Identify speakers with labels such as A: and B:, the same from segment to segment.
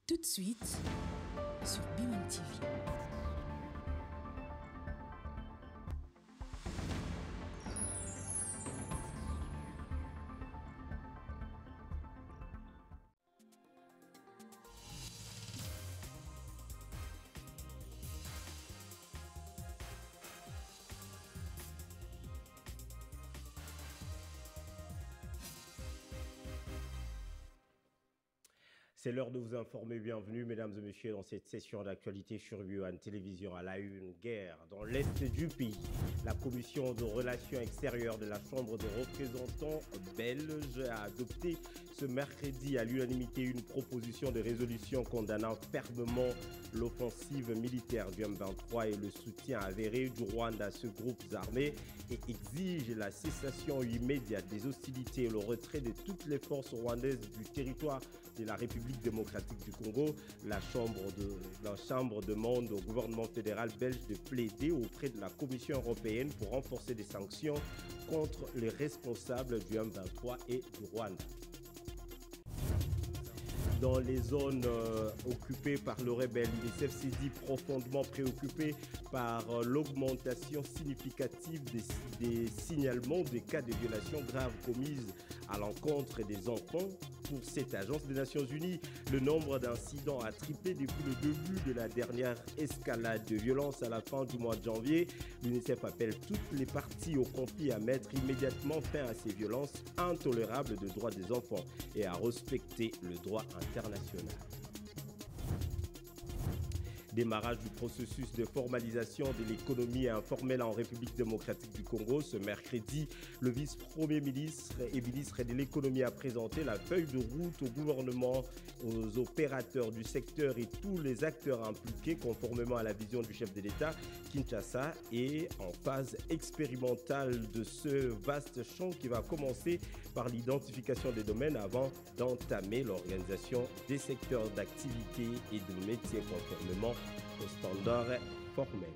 A: Tout de suite sur B1 TV.
B: C'est l'heure de vous informer. Bienvenue, mesdames et messieurs, dans cette session d'actualité sur B1 Télévision. À la une, guerre dans l'Est du pays. La commission de relations extérieures de la Chambre des représentants belge a adopté ce mercredi à l'unanimité une proposition de résolution condamnant fermement l'offensive militaire du M23 et le soutien avéré du Rwanda à ce groupe armé et exige la cessation immédiate des hostilités et le retrait de toutes les forces rwandaises du territoire de la République démocratique du Congo. La Chambre demande au gouvernement fédéral belge de plaider auprès de la Commission européenne pour renforcer les sanctions contre les responsables du M23 et du Rwanda. Dans les zones occupées par le rebelle, l'UNICEF s'est dit profondément préoccupé par l'augmentation significative des signalements des cas de violations graves commises à l'encontre des enfants. Pour cette agence des Nations Unies, le nombre d'incidents a triplé depuis le début de la dernière escalade de violence à la fin du mois de janvier. L'UNICEF appelle toutes les parties au conflit à mettre immédiatement fin à ces violences intolérables de droits des enfants et à respecter le droit international. Démarrage du processus de formalisation de l'économie informelle en République démocratique du Congo. Ce mercredi, le vice-premier ministre et ministre de l'économie a présenté la feuille de route au gouvernement, aux opérateurs du secteur et tous les acteurs impliqués conformément à la vision du chef de l'État. Kinshasa est en phase expérimentale de ce vaste champ qui va commencer par l'identification des domaines avant d'entamer l'organisation des secteurs d'activité et de métiers conformément aux standards formels.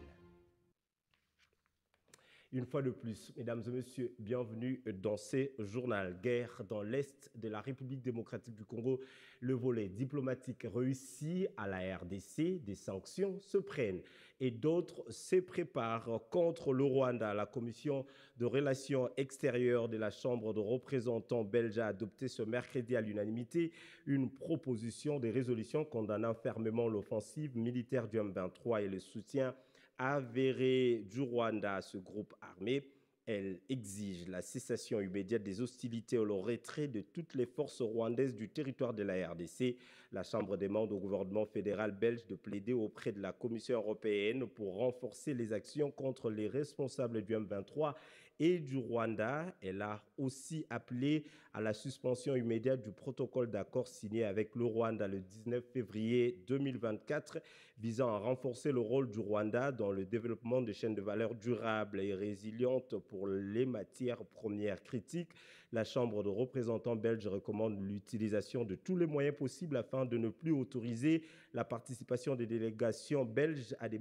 B: Une fois de plus, mesdames et messieurs, bienvenue dans ce journal. Guerre dans l'Est de la République démocratique du Congo. Le volet diplomatique réussi à la RDC, des sanctions se prennent et d'autres se préparent contre le Rwanda. La commission de relations extérieures de la Chambre de représentants belge a adopté ce mercredi à l'unanimité une proposition de résolution condamnant fermement l'offensive militaire du M23 et le soutien avéré du Rwanda à ce groupe armé. Elle exige la cessation immédiate des hostilités et le retrait de toutes les forces rwandaises du territoire de la RDC. La Chambre demande au gouvernement fédéral belge de plaider auprès de la Commission européenne pour renforcer les actions contre les responsables du M23 et du Rwanda. Elle a aussi appelé à la suspension immédiate du protocole d'accord signé avec le Rwanda le 19 février 2024 visant à renforcer le rôle du Rwanda dans le développement des chaînes de valeur durables et résilientes pour les matières premières critiques. La Chambre de représentants belge recommande l'utilisation de tous les moyens possibles afin de ne plus autoriser la participation des délégations belges à des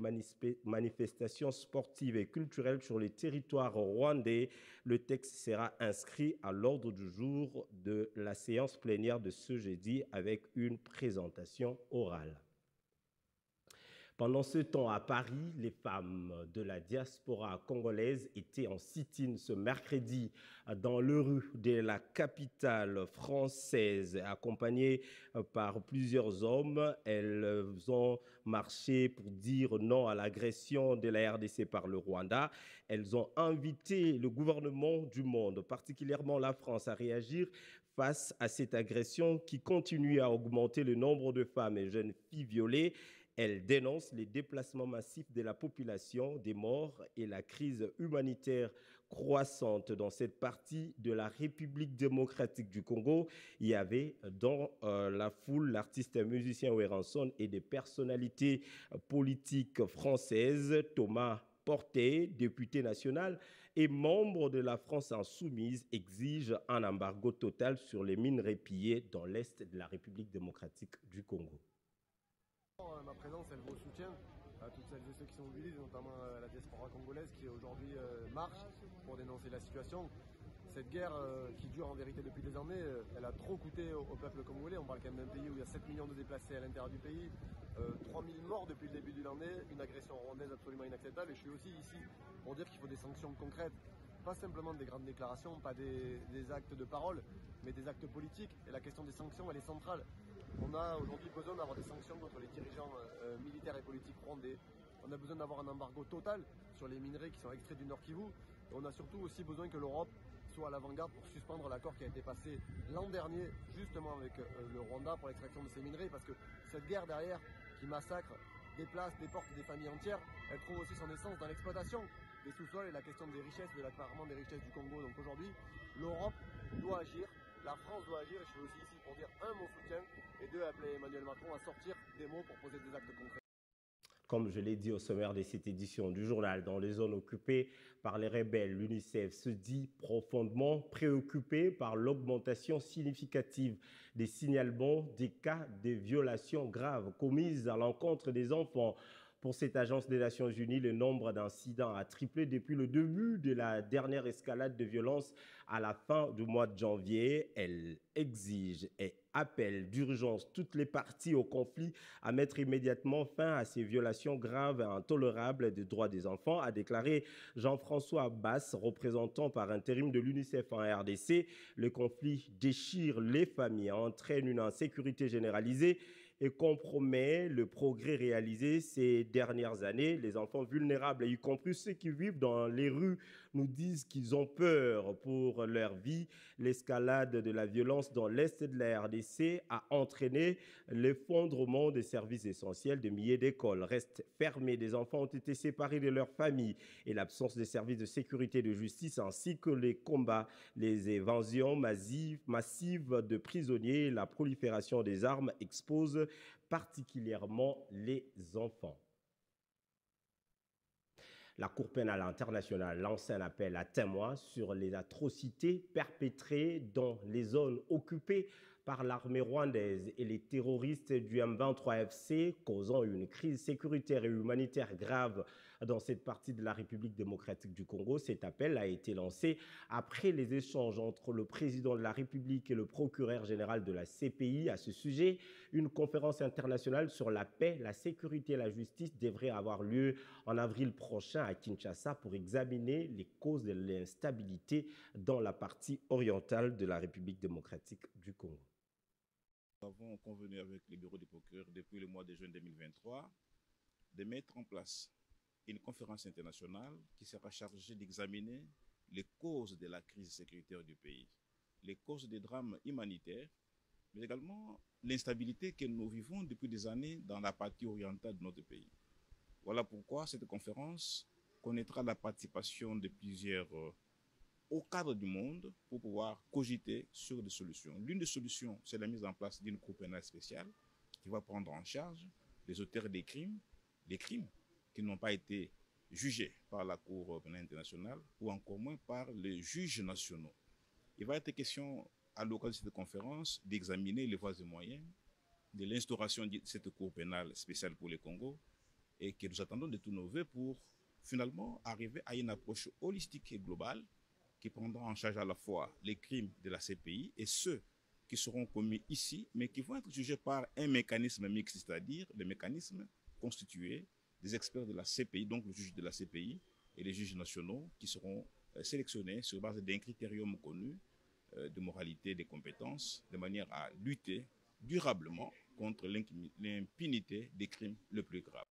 B: manifestations sportives et culturelles sur les territoires rwandais. Le texte sera inscrit à l'ordre du jour de la séance plénière de ce jeudi avec une présentation orale. Pendant ce temps, à Paris, les femmes de la diaspora congolaise étaient en sit-in ce mercredi dans les rues de la capitale française. Accompagnées par plusieurs hommes, elles ont marché pour dire non à l'agression de la RDC par le Rwanda. Elles ont invité le gouvernement du monde, particulièrement la France, à réagir face à cette agression qui continue à augmenter le nombre de femmes et jeunes filles violées. Elle dénonce les déplacements massifs de la population, des morts et la crise humanitaire croissante dans cette partie de la République démocratique du Congo. Il y avait dans la foule l'artiste et musicien Werenson et des personnalités politiques françaises, Thomas Porté, député national et membre de la France insoumise, exige un embargo total sur les minerais pillées dans l'Est de la République démocratique du Congo.
C: Ma présence, elle vaut soutien à toutes celles et ceux qui sont mobilisés, notamment la diaspora congolaise qui aujourd'hui marche pour dénoncer la situation. Cette guerre qui dure en vérité depuis des années, elle a trop coûté au peuple congolais. On parle quand même d'un pays où il y a 7 millions de déplacés à l'intérieur du pays, 3000 morts depuis le début de l'année, une agression rwandaise absolument inacceptable. Et je suis aussi ici pour dire qu'il faut des sanctions concrètes, pas simplement des grandes déclarations, pas des actes de parole, mais des actes politiques. Et la question des sanctions, elle est centrale. On a aujourd'hui besoin d'avoir des sanctions contre les dirigeants militaires et politiques rwandais. On a besoin d'avoir un embargo total sur les minerais qui sont extraits du Nord Kivu. Et on a surtout aussi besoin que l'Europe soit à l'avant-garde pour suspendre l'accord qui a été passé l'an dernier, justement avec le Rwanda pour l'extraction de ces minerais. Parce que cette guerre derrière, qui massacre, déplace, déporte des familles entières, elle trouve aussi son essence dans l'exploitation des sous-sols et la question des richesses, de l'accaparement des richesses du Congo. Donc aujourd'hui, l'Europe doit agir, la France doit agir. Et je suis aussi ici pour dire un, mon soutien, et deux, appeler Emmanuel Macron à sortir des mots pour poser des actes concrets.
B: Comme je l'ai dit au sommaire de cette édition du journal, dans les zones occupées par les rebelles, l'UNICEF se dit profondément préoccupé par l'augmentation significative des signalements des cas de violations graves commises à l'encontre des enfants. Pour cette agence des Nations Unies, le nombre d'incidents a triplé depuis le début de la dernière escalade de violence à la fin du mois de janvier. Elle exige et appelle d'urgence toutes les parties au conflit à mettre immédiatement fin à ces violations graves et intolérables des droits des enfants, a déclaré Jean-François Bass, représentant par intérim de l'UNICEF en RDC. Le conflit déchire les familles, entraîne une insécurité généralisée et compromet le progrès réalisé ces dernières années. Les enfants vulnérables, y compris ceux qui vivent dans les rues, nous disent qu'ils ont peur pour leur vie. L'escalade de la violence dans l'est de la RDC a entraîné l'effondrement des services essentiels. De milliers d'écoles restent fermées. Des enfants ont été séparés de leurs familles et l'absence de services de sécurité et de justice ainsi que les combats, les évasions massives de prisonniers et la prolifération des armes exposent particulièrement les enfants. La Cour pénale internationale lance un appel à témoins sur les atrocités perpétrées dans les zones occupées par l'armée rwandaise et les terroristes du M23FC, causant une crise sécuritaire et humanitaire grave dans cette partie de la République démocratique du Congo. Cet appel a été lancé après les échanges entre le président de la République et le procureur général de la CPI à ce sujet. Une conférence internationale sur la paix, la sécurité et la justice devrait avoir lieu en avril prochain à Kinshasa pour examiner les causes de l'instabilité dans la partie orientale de la République démocratique du Congo.
D: Nous avons convenu avec le bureau du procureur depuis le mois de juin 2023 de mettre en place une conférence internationale qui sera chargée d'examiner les causes de la crise sécuritaire du pays, les causes des drames humanitaires, mais également l'instabilité que nous vivons depuis des années dans la partie orientale de notre pays. Voilà pourquoi cette conférence connaîtra la participation de plusieurs au cadre du monde pour pouvoir cogiter sur des solutions. L'une des solutions, c'est la mise en place d'une cour pénale spéciale qui va prendre en charge les auteurs des crimes qui n'ont pas été jugés par la Cour pénale internationale ou encore moins par les juges nationaux. Il va être question, à l'occasion de cette conférence, d'examiner les voies et moyens de l'instauration de cette Cour pénale spéciale pour le Congo et que nous attendons de tous nos vœux pour finalement arriver à une approche holistique et globale qui prendra en charge à la fois les crimes de la CPI et ceux qui seront commis ici, mais qui vont être jugés par un mécanisme mixte, c'est-à-dire le mécanisme constitué des experts de la CPI, donc le juge de la CPI et les juges nationaux qui seront sélectionnés sur base d'un critérium connu de moralité et de compétences, de manière à lutter durablement contre l'impunité des crimes les plus graves.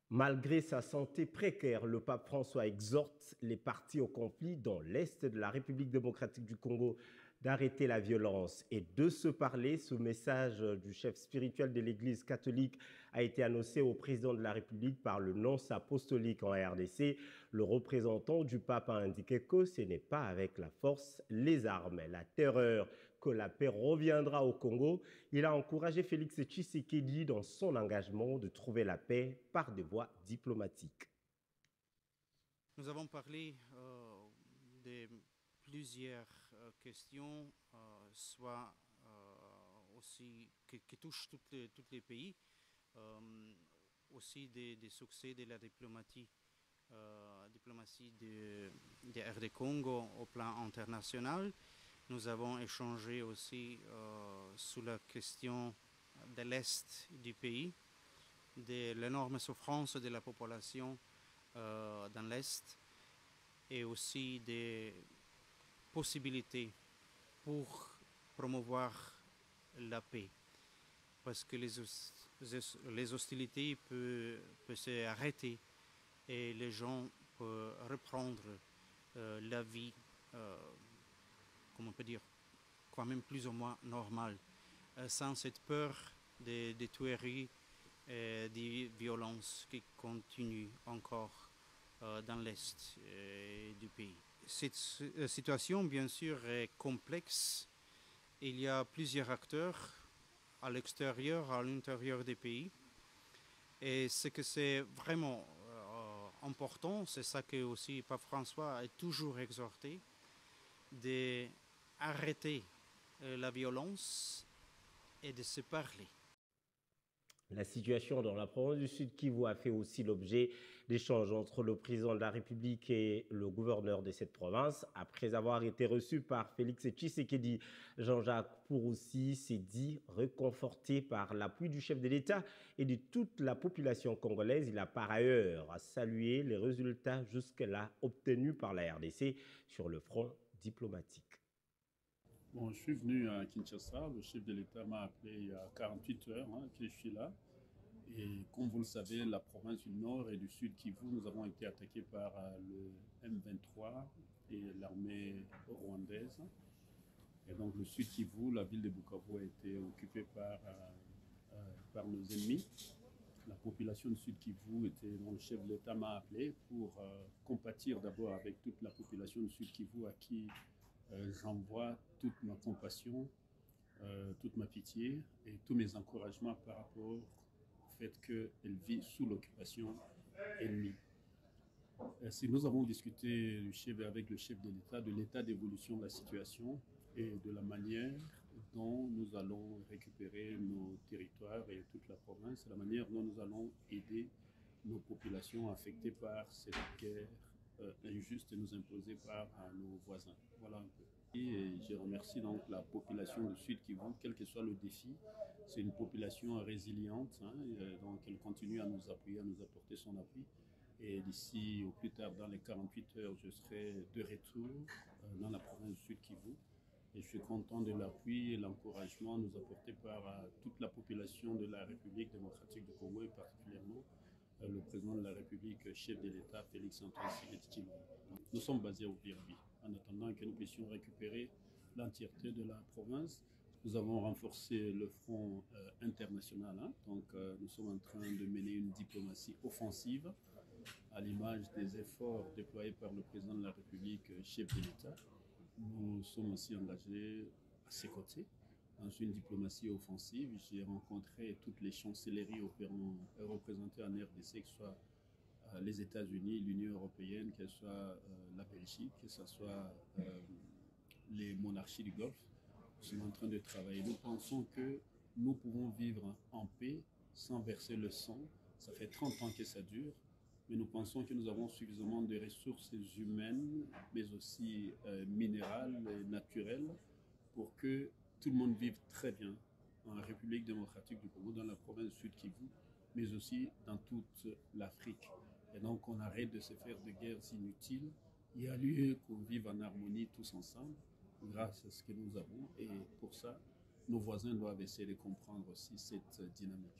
B: Malgré sa santé précaire, le pape François exhorte les parties au conflit dans l'est de la République démocratique du Congo d'arrêter la violence et de se parler. Ce message du chef spirituel de l'Église catholique a été annoncé au président de la République par le nonce apostolique en RDC. Le représentant du pape a indiqué que ce n'est pas avec la force, les armes, la terreur que la paix reviendra au Congo. Il a encouragé Félix Tshisekedi dans son engagement de trouver la paix par des voies diplomatiques.
E: Nous avons parlé de plusieurs questions, soit aussi qui touchent tous les pays. aussi des succès de la diplomatie de RD Congo au plan international. Nous avons échangé aussi sur la question de l'Est du pays, de l'énorme souffrance de la population dans l'Est et aussi des possibilités pour promouvoir la paix. Parce que les hostilités peuvent s'arrêter et les gens peuvent reprendre la vie, comment on peut dire, quand même plus ou moins normale, sans cette peur des tueries et des violences qui continuent encore dans l'Est du pays. Cette situation, bien sûr, est complexe. Il y a plusieurs acteurs à l'extérieur, à l'intérieur des pays. Et ce que c'est vraiment important, c'est ça que aussi Pape François a toujours exhorté, d'arrêter la violence et de se parler.
B: La situation dans la province du Sud Kivu a fait aussi l'objet d'échanges entre le président de la République et le gouverneur de cette province. Après avoir été reçu par Félix Tshisekedi, Jean-Jacques Purusi s'est dit réconforté par l'appui du chef de l'État et de toute la population congolaise. Il a par ailleurs salué les résultats jusque-là obtenus par la RDC sur le front diplomatique.
F: Bon, je suis venu à Kinshasa, le chef de l'État m'a appelé il y a 48 heures que je suis là. Et comme vous le savez, la province du Nord et du Sud Kivu, nous avons été attaqués par le M23 et l'armée rwandaise. Et donc le Sud Kivu, la ville de Bukavu a été occupée par nos ennemis. La population du Sud Kivu était, mon chef de l'État m'a appelé pour compatir d'abord avec toute la population du Sud Kivu à qui j'envoie toute ma compassion, toute ma pitié et tous mes encouragements par rapport au fait qu'elle vit sous l'occupation ennemie. Si nous avons discuté avec le chef de l'État de l'état d'évolution de la situation et de la manière dont nous allons récupérer nos territoires et toute la province, la manière dont nous allons aider nos populations affectées par cette guerre injuste et nous imposée par nos voisins. Voilà un peu. Et je remercie donc la population du Sud Kivu, quel que soit le défi. C'est une population résiliente, donc elle continue à nous appuyer, à nous apporter son appui. Et d'ici au plus tard, dans les 48 heures, je serai de retour dans la province du Sud Kivu. Et je suis content de l'appui et l'encouragement nous apporté par toute la population de la République démocratique du Congo et particulièrement le président de la République, chef de l'État, Félix-Antoine Tshisekedi. Nous sommes basés au Birbi, en attendant que nous puissions récupérer l'entièreté de la province. Nous avons renforcé le front international, donc nous sommes en train de mener une diplomatie offensive à l'image des efforts déployés par le président de la République, chef de l'État. Nous sommes aussi engagés à ses côtés dans une diplomatie offensive. J'ai rencontré toutes les chancelleries représentées en RDC, que ce soit les États-Unis, l'Union européenne, que ce soit la Belgique, que ce soit les monarchies du Golfe. Nous sommes en train de travailler. Nous pensons que nous pouvons vivre en paix sans verser le sang. Ça fait 30 ans que ça dure. Mais nous pensons que nous avons suffisamment de ressources humaines, mais aussi minérales et naturelles, pour que tout le monde vive très bien en République démocratique du Congo, dans la province du Sud Kivu, mais aussi dans toute l'Afrique. Et donc on arrête de se faire de guerres inutiles. Il y a lieu qu'on vive en harmonie tous ensemble, grâce à ce que nous avons. Et pour ça, nos voisins doivent essayer de comprendre aussi cette dynamique.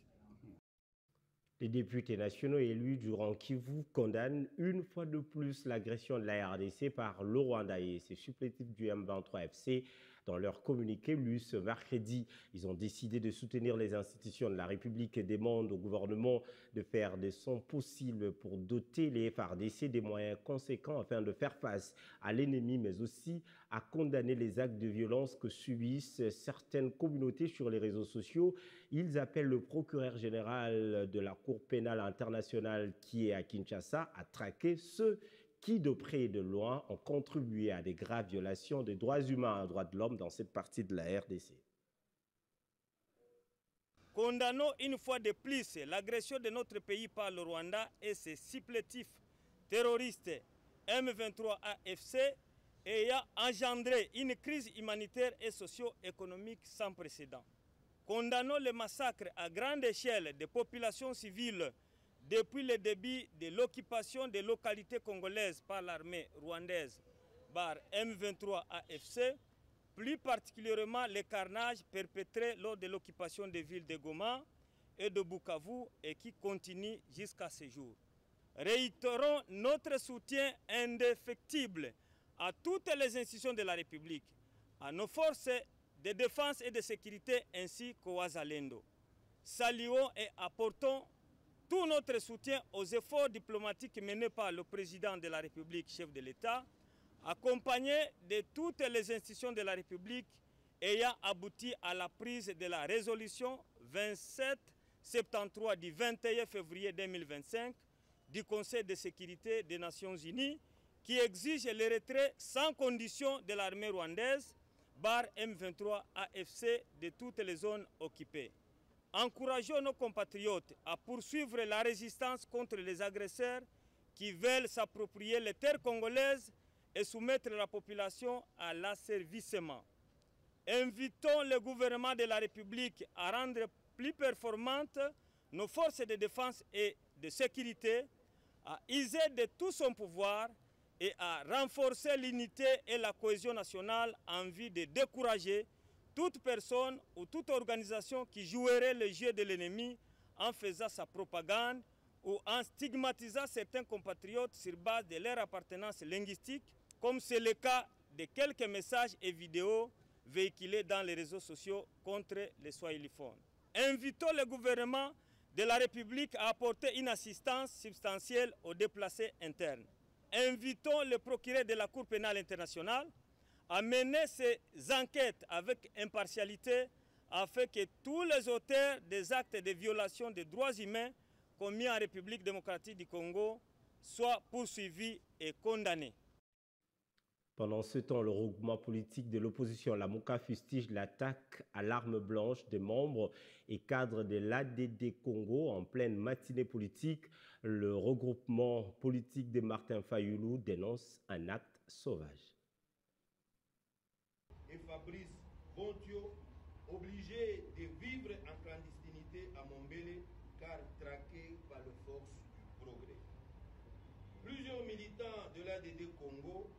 B: Les députés nationaux élus du Rang Kivu condamnent une fois de plus l'agression de la RDC par le Rwanda et ses supplétifs du M23 FC. Dans leur communiqué lu ce mercredi, ils ont décidé de soutenir les institutions de la République et demandent au gouvernement de faire des sons possibles pour doter les FARDC des moyens conséquents afin de faire face à l'ennemi, mais aussi à condamner les actes de violence que subissent certaines communautés sur les réseaux sociaux. Ils appellent le procureur général de la Cour pénale internationale qui est à Kinshasa à traquer ceux qui, de près et de loin, ont contribué à des graves violations des droits humains et des droits de l'homme dans cette partie de la RDC.
G: condamnons une fois de plus l'agression de notre pays par le Rwanda et ses supplétifs terroristes M23 AFC ayant engendré une crise humanitaire et socio-économique sans précédent. Condamnons le massacre à grande échelle des populations civiles depuis le début de l'occupation des localités congolaises par l'armée rwandaise par M23 AFC, plus particulièrement les carnages perpétrés lors de l'occupation des villes de Goma et de Bukavu et qui continuent jusqu'à ce jour. Réitérons notre soutien indéfectible à toutes les institutions de la République, à nos forces de défense et de sécurité ainsi qu'aux Wazalendo. Saluons et apportons tout notre soutien aux efforts diplomatiques menés par le président de la République, chef de l'État, accompagné de toutes les institutions de la République ayant abouti à la prise de la résolution 2773 du 21 février 2025 du Conseil de sécurité des Nations Unies qui exige le retrait sans condition de l'armée rwandaise par M23 AFC de toutes les zones occupées. Encourageons nos compatriotes à poursuivre la résistance contre les agresseurs qui veulent s'approprier les terres congolaises et soumettre la population à l'asservissement. Invitons le gouvernement de la République à rendre plus performantes nos forces de défense et de sécurité, à user de tout son pouvoir et à renforcer l'unité et la cohésion nationale en vue de décourager toute personne ou toute organisation qui jouerait le jeu de l'ennemi en faisant sa propagande ou en stigmatisant certains compatriotes sur base de leur appartenance linguistique, comme c'est le cas de quelques messages et vidéos véhiculés dans les réseaux sociaux contre les swahiliphones. Invitons le gouvernement de la République à apporter une assistance substantielle aux déplacés internes. Invitons le procureur de la Cour pénale internationale à mener ces enquêtes avec impartialité afin que tous les auteurs des actes de violation des droits humains commis en République démocratique du Congo soient poursuivis et condamnés.
B: Pendant ce temps, le regroupement politique de l'opposition, la MOUCA, fustige l'attaque à l'arme blanche des membres et cadres de l'ADD Congo en pleine matinée politique. Le regroupement politique de Martin Fayoulou dénonce un acte sauvage.
H: Et Fabrice Bontio, obligé de vivre en clandestinité à Mombele car traqué par les forces du progrès. Plusieurs militants de l'ADD Congo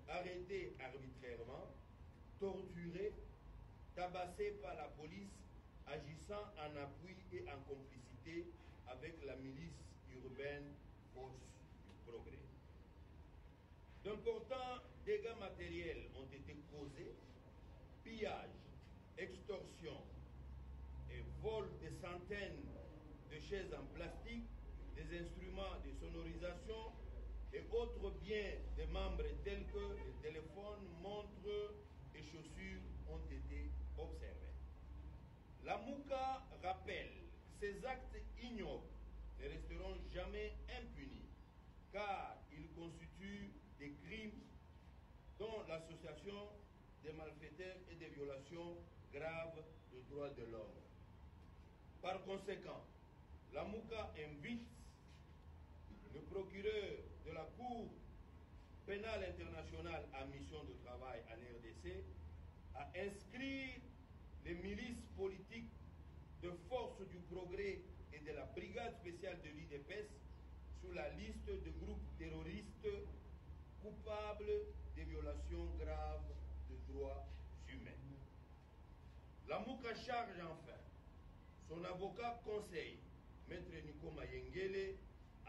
H: arrêtés arbitrairement, torturés, tabassés par la police, agissant en appui et en complicité avec la milice urbaine Force du Progrès. D'importants dégâts matériels ont été causés, pillage, extorsion et vol de centaines de chaises en plastique, des instruments de sonorisation et autres biens des membres tels que les téléphones, montres et chaussures ont été observés. La MOUCA rappelle que ces actes ignobles ne resteront jamais impunis car ils constituent des crimes dont l'association des malfaiteurs et des violations graves des droits de l'homme. Par conséquent, la MOUCA invite le procureur de la Cour pénale internationale à mission de travail en RDC à inscrire les milices politiques de Force du Progrès et de la Brigade spéciale de l'UDPS sur la liste de groupes terroristes coupables de violations graves de droits humains. La MOUCA charge enfin son avocat conseil, Maître Nico Mayengele,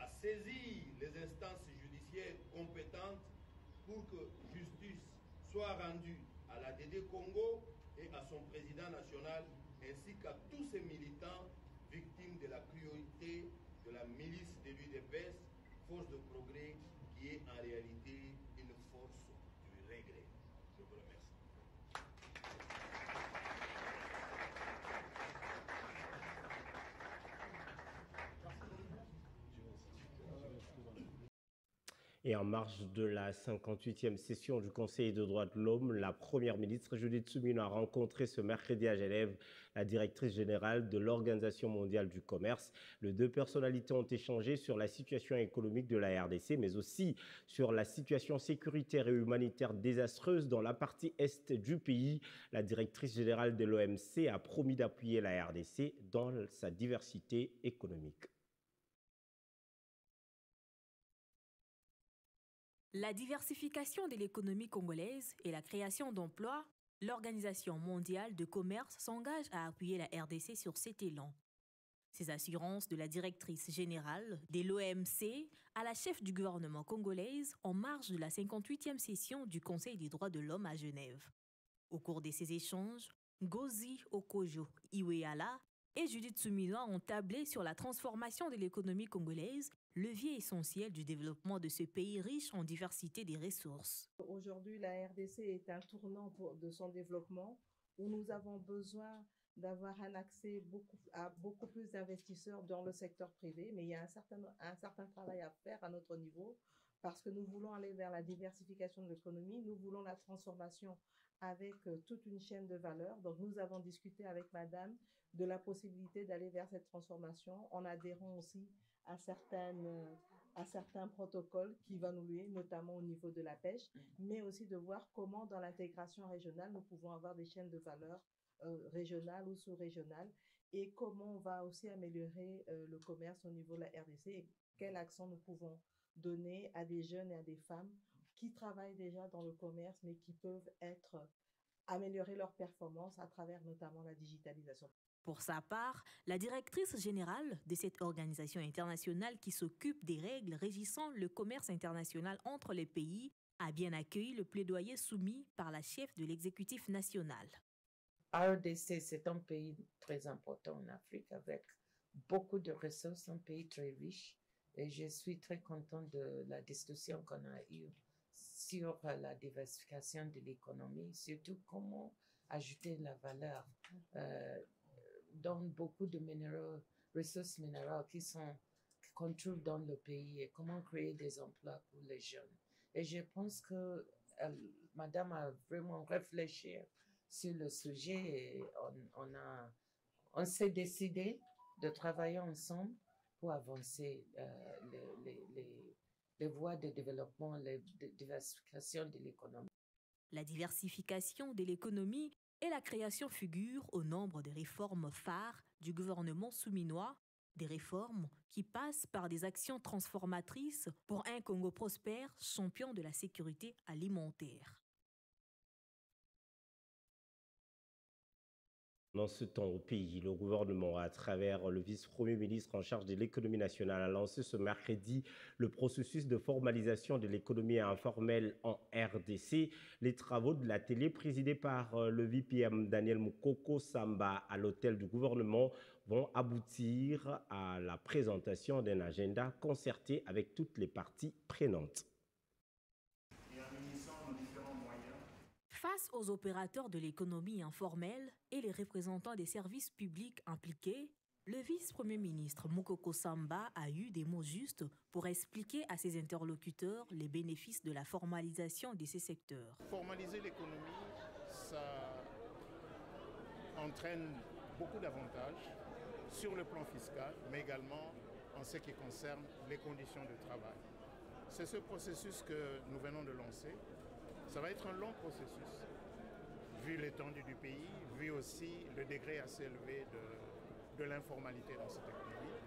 H: à saisir les instances judiciaires compétentes pour que justice soit rendue à l'ADD Congo et à son président national, ainsi qu'à tous ces militants victimes de la cruauté de la milice de l'UDPS, Force de Progrès, qui est en réalité une force du regret. Je vous remercie.
B: Et en marge de la 58e session du Conseil des droits de l'homme, la première ministre Judith Suminwa a rencontré ce mercredi à Genève la directrice générale de l'Organisation mondiale du commerce. Les deux personnalités ont échangé sur la situation économique de la RDC, mais aussi sur la situation sécuritaire et humanitaire désastreuse dans la partie est du pays. La directrice générale de l'OMC a promis d'appuyer la RDC dans sa diversité économique.
A: La diversification de l'économie congolaise et la création d'emplois, l'Organisation mondiale de commerce s'engage à appuyer la RDC sur cet élan. Ces assurances de la directrice générale de l'OMC à la chef du gouvernement congolaise en marge de la 58e session du Conseil des droits de l'homme à Genève. Au cours de ces échanges, Ngozi Okonjo-Iweala et Judith Suminwa ont tablé sur la transformation de l'économie congolaise, levier essentiel du développement de ce pays riche en diversité des ressources.
I: Aujourd'hui, la RDC est un tournant de son développement où nous avons besoin d'avoir un accès à beaucoup plus d'investisseurs dans le secteur privé, mais il y a un certain travail à faire à notre niveau parce que nous voulons aller vers la diversification de l'économie, nous voulons la transformation avec toute une chaîne de valeur. Donc nous avons discuté avec Madame de la possibilité d'aller vers cette transformation en adhérant aussi à certains protocoles qui vont nous lier, notamment au niveau de la pêche, mais aussi de voir comment dans l'intégration régionale, nous pouvons avoir des chaînes de valeur régionales ou sous-régionales et comment on va aussi améliorer le commerce au niveau de la RDC et quel accent nous pouvons donner à des jeunes et à des femmes qui travaillent déjà dans le commerce mais qui peuvent améliorer leur performance à travers notamment la digitalisation.
A: Pour sa part, la directrice générale de cette organisation internationale qui s'occupe des règles régissant le commerce international entre les pays a bien accueilli le plaidoyer soumis par la chef de l'exécutif national.
J: RDC, c'est un pays très important en Afrique avec beaucoup de ressources, un pays très riche. Et je suis très contente de la discussion qu'on a eue sur la diversification de l'économie, surtout comment ajouter la valeur dans beaucoup de ressources minérales qu'on trouve dans le pays et comment créer des emplois pour les jeunes. Et je pense que Madame a vraiment réfléchi sur le sujet et on s'est décidé de travailler ensemble pour avancer les voies de développement, la diversification de l'économie.
A: La diversification de l'économie et la création figurent au nombre des réformes phares du gouvernement Suminwa, des réformes qui passent par des actions transformatrices pour un Congo prospère, champion de la sécurité alimentaire.
B: Dans ce temps au pays, le gouvernement, à travers le vice-premier ministre en charge de l'économie nationale, a lancé ce mercredi le processus de formalisation de l'économie informelle en RDC. Les travaux de l'atelier présidé par le VPM Daniel Mukoko Samba à l'hôtel du gouvernement vont aboutir à la présentation d'un agenda concerté avec toutes les parties prenantes.
A: Face aux opérateurs de l'économie informelle et les représentants des services publics impliqués, le vice-premier ministre Mukoko Samba a eu des mots justes pour expliquer à ses interlocuteurs les bénéfices de la formalisation de ces secteurs.
K: Formaliser l'économie, ça entraîne beaucoup d'avantages sur le plan fiscal, mais également en ce qui concerne les conditions de travail. C'est ce processus que nous venons de lancer. Ça va être un long processus, vu l'étendue du pays, vu aussi le degré assez élevé de l'informalité dans cette économie.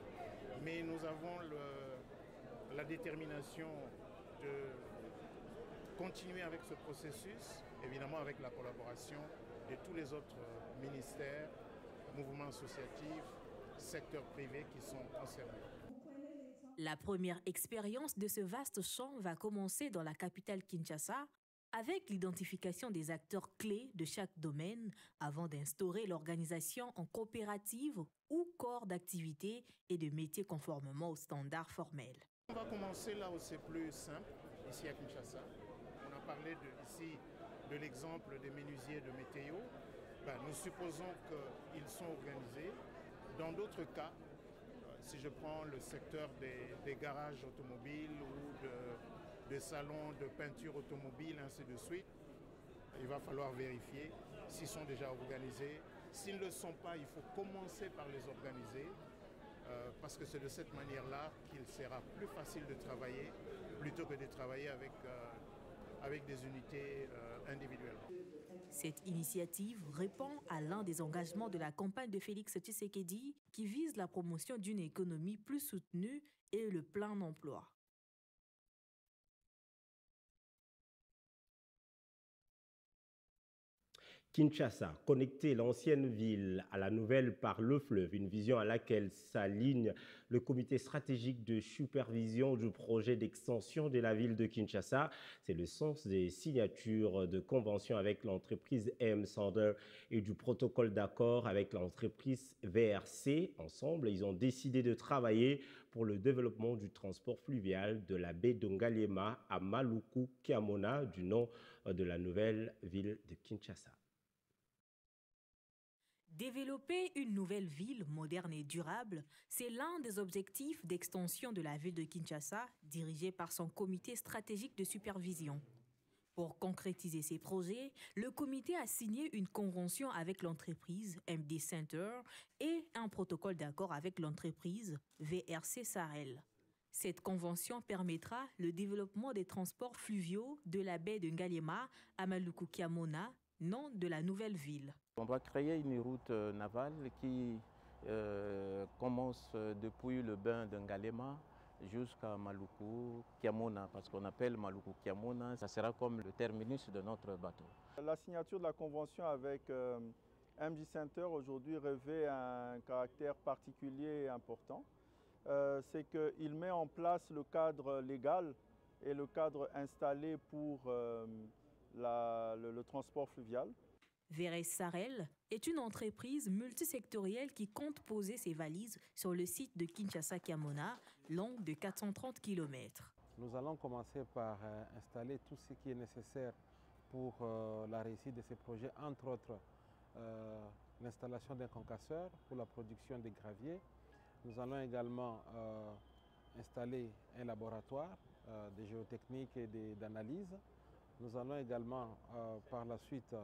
K: Mais nous avons la détermination de continuer avec ce processus, évidemment avec la collaboration de tous les autres ministères, mouvements associatifs, secteurs privés qui sont concernés.
A: La première expérience de ce vaste champ va commencer dans la capitale Kinshasa, avec l'identification des acteurs clés de chaque domaine avant d'instaurer l'organisation en coopérative ou corps d'activité et de métiers conformément aux standards formels.
K: On va commencer là où c'est plus simple, ici à Kinshasa. On a parlé ici de l'exemple des menuisiers de météo. Nous supposons qu'ils sont organisés. Dans d'autres cas, si je prends le secteur des garages automobiles ou de salons de peinture automobile, ainsi de suite. Il va falloir vérifier s'ils sont déjà organisés. S'ils ne le sont pas, il faut commencer par les organiser parce que c'est de cette manière-là qu'il sera plus facile de travailler plutôt que de travailler avec des unités individuelles.
A: Cette initiative répond à l'un des engagements de la campagne de Félix Tshisekedi qui vise la promotion d'une économie plus soutenue et le plein emploi.
B: Kinshasa, connecter l'ancienne ville à la nouvelle par le fleuve, une vision à laquelle s'aligne le comité stratégique de supervision du projet d'extension de la ville de Kinshasa. C'est le sens des signatures de convention avec l'entreprise M. Sander et du protocole d'accord avec l'entreprise VRC. Ensemble, ils ont décidé de travailler pour le développement du transport fluvial de la baie d'Ongaliema à Maluku-Kiamona, du nom de la nouvelle ville de Kinshasa.
A: Développer une nouvelle ville moderne et durable, c'est l'un des objectifs d'extension de la ville de Kinshasa, dirigé par son comité stratégique de supervision. Pour concrétiser ces projets, le comité a signé une convention avec l'entreprise MD Center et un protocole d'accord avec l'entreprise VRC Sahel. Cette convention permettra le développement des transports fluviaux de la baie de Ngaliema à Maluku-Kiamona, nom de la nouvelle ville.
L: On va créer une route navale qui commence depuis le bain de Ngaliema jusqu'à Maluku-Kiamona, parce qu'on appelle Maluku-Kiamona, ça sera comme le terminus de notre bateau.
M: La signature de la convention avec MD Center aujourd'hui revêt un caractère particulier et important. C'est qu'il met en place le cadre légal et le cadre installé pour le transport fluvial.
A: VRC Sahel est une entreprise multisectorielle qui compte poser ses valises sur le site de Kinshasa-Kiamona, long de 430 km.
N: Nous allons commencer par installer tout ce qui est nécessaire pour la réussite de ces projets, entre autres l'installation d'un concasseur pour la production des graviers. Nous allons également installer un laboratoire de géotechnique et d'analyse. Nous allons également par la suite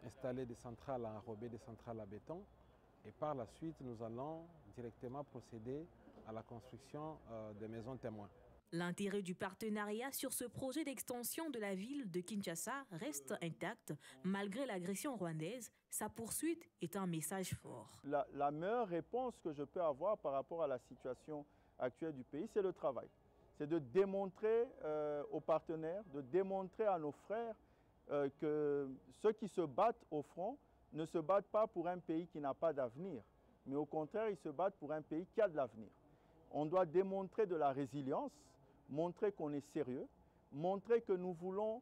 N: installer des centrales à enrober, des centrales à béton. Et par la suite, nous allons directement procéder à la construction des maisons témoins.
A: L'intérêt du partenariat sur ce projet d'extension de la ville de Kinshasa reste intact malgré l'agression rwandaise. Sa poursuite est un message fort.
M: La meilleure réponse que je peux avoir par rapport à la situation actuelle du pays, c'est le travail. C'est de démontrer aux partenaires, de démontrer à nos frères que ceux qui se battent au front ne se battent pas pour un pays qui n'a pas d'avenir, mais au contraire, ils se battent pour un pays qui a de l'avenir. On doit démontrer de la résilience, montrer qu'on est sérieux, montrer que nous voulons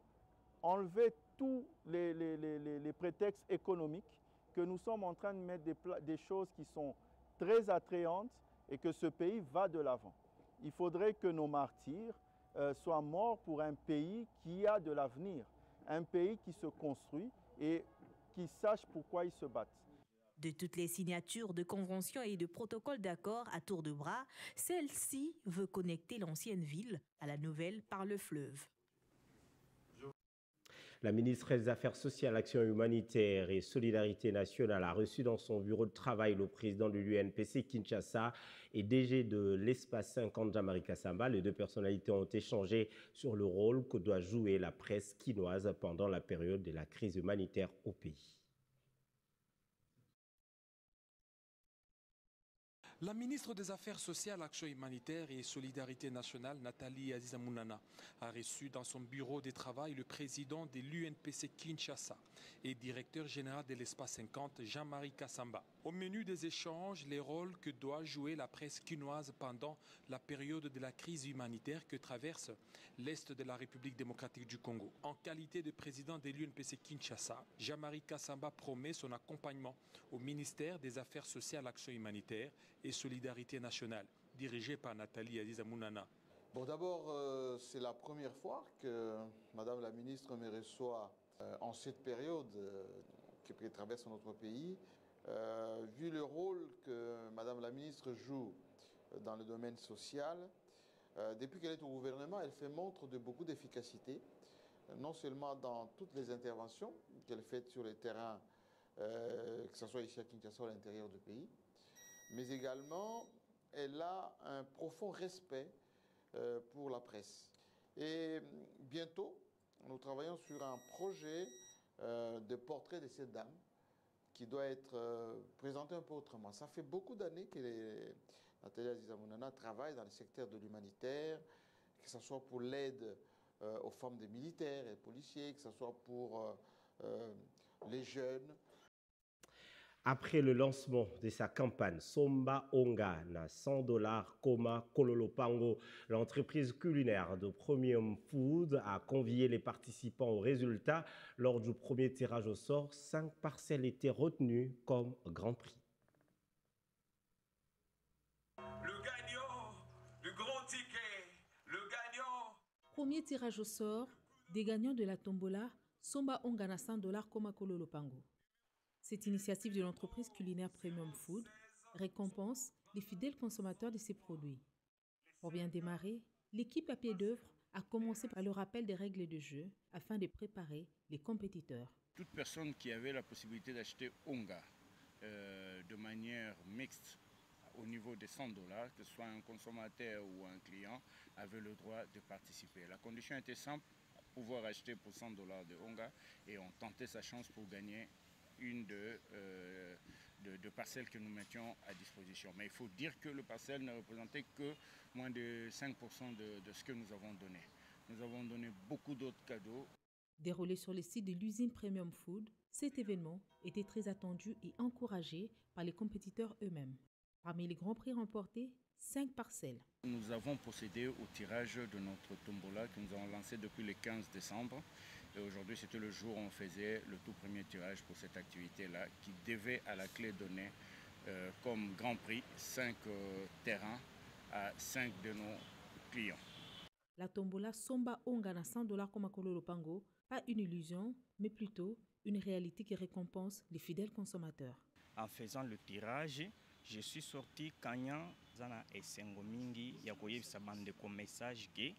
M: enlever tous les prétextes économiques, que nous sommes en train de mettre des choses qui sont très attrayantes et que ce pays va de l'avant. Il faudrait que nos martyrs soient morts pour un pays qui a de l'avenir, un pays qui se construit et qui sache pourquoi ils se battent.
A: De toutes les signatures de conventions et de protocoles d'accord à tour de bras, celle-ci veut connecter l'ancienne ville à la nouvelle par le fleuve.
B: La ministre des Affaires sociales, Action humanitaire et Solidarité nationale a reçu dans son bureau de travail le président de l'UNPC Kinshasa et DG de l'Espace 50 Jean-Marie Kassamba. Les deux personnalités ont échangé sur le rôle que doit jouer la presse quinoise pendant la période de la crise humanitaire au pays.
O: La ministre des Affaires sociales, Action humanitaire et Solidarité nationale, Nathalie Aziza Mounana, a reçu dans son bureau de travail le président de l'UNPC Kinshasa et directeur général de l'Espace 50, Jean-Marie Kassamba. Au menu des échanges, les rôles que doit jouer la presse quinoise pendant la période de la crise humanitaire que traverse l'Est de la République démocratique du Congo. En qualité de président de l'UNPC Kinshasa, Jean-Marie Kassamba promet son accompagnement au ministère des Affaires sociales, Action humanitaire et Solidarité nationale, dirigé par Nathalie Aziza Mounana.
P: Bon, d'abord, c'est la première fois que Madame la ministre me reçoit en cette période qui traverse notre pays. Vu le rôle que Madame la ministre joue dans le domaine social, Depuis qu'elle est au gouvernement, elle fait montre de beaucoup d'efficacité, non seulement dans toutes les interventions qu'elle fait sur les terrains, que ce soit ici à Kinshasa ou à l'intérieur du pays, mais également elle a un profond respect pour la presse. Et bientôt, nous travaillons sur un projet de portrait de cette dame qui doit être présenté un peu autrement. Ça fait beaucoup d'années que Nathalie Aziza Mounana travaille dans le secteur de l'humanitaire, que ce soit pour l'aide aux femmes des militaires et policiers, que ce soit pour les jeunes.
B: Après le lancement de sa campagne Somba Onga na $100 Koma Kololopango, l'entreprise culinaire de Premium Food a convié les participants au résultat. Lors du premier tirage au sort, 5 parcelles étaient retenues comme grand prix.
Q: Le gagnant, le grand ticket, le gagnant.
R: Premier tirage au sort, des gagnants de la tombola Somba Onga na $100 Koma Kololopango. Cette initiative de l'entreprise culinaire Premium Food récompense les fidèles consommateurs de ces produits. Pour bien démarrer, l'équipe à pied d'œuvre a commencé par le rappel des règles de jeu afin de préparer les compétiteurs.
S: Toute personne qui avait la possibilité d'acheter Onga de manière mixte au niveau des $100, que ce soit un consommateur ou un client, avait le droit de participer. La condition était simple, pouvoir acheter pour $100 de Onga, et on tentait sa chance pour gagner une de parcelles que nous mettions à disposition. Mais il faut dire que le parcelle ne représentait que moins de 5% de ce que nous avons donné. Nous avons donné beaucoup d'autres cadeaux.
R: Déroulé sur le site de l'usine Premium Food, cet événement était très attendu et encouragé par les compétiteurs eux-mêmes. Parmi les grands prix remportés, 5 parcelles.
S: Nous avons procédé au tirage de notre tombola que nous avons lancé depuis le 15 décembre. Et aujourd'hui, c'était le jour où on faisait le tout premier tirage pour cette activité-là, qui devait à la clé donner comme grand prix 5 terrains à 5 de nos clients.
R: La tombola Somba Onga na $100 Koma Kololopango, pas une illusion, mais plutôt une réalité qui récompense les fidèles consommateurs.
T: En faisant le tirage, je suis sorti gagnant zana esengo mingi ya koyebisa bande ko message que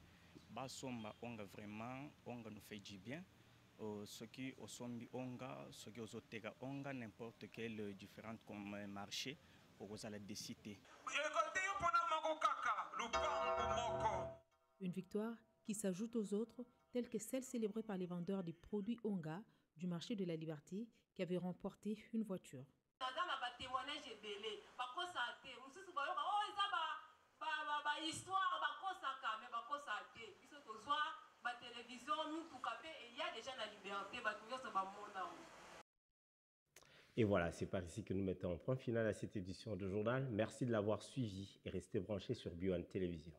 T: basomba onga vraiment onga nous fait du bien. Ce qui osombi onga, ce qui osotega onga n'importe quel différent comme marché pour vous la décider.
R: Une victoire qui s'ajoute aux autres, telles que celle célébrée par les vendeurs des produits Onga du marché de la Liberté qui avaient remporté une voiture.
B: Et voilà, c'est par ici que nous mettons un point final à cette édition de journal. Merci de l'avoir suivi et restez branchés sur Bio1 Télévision.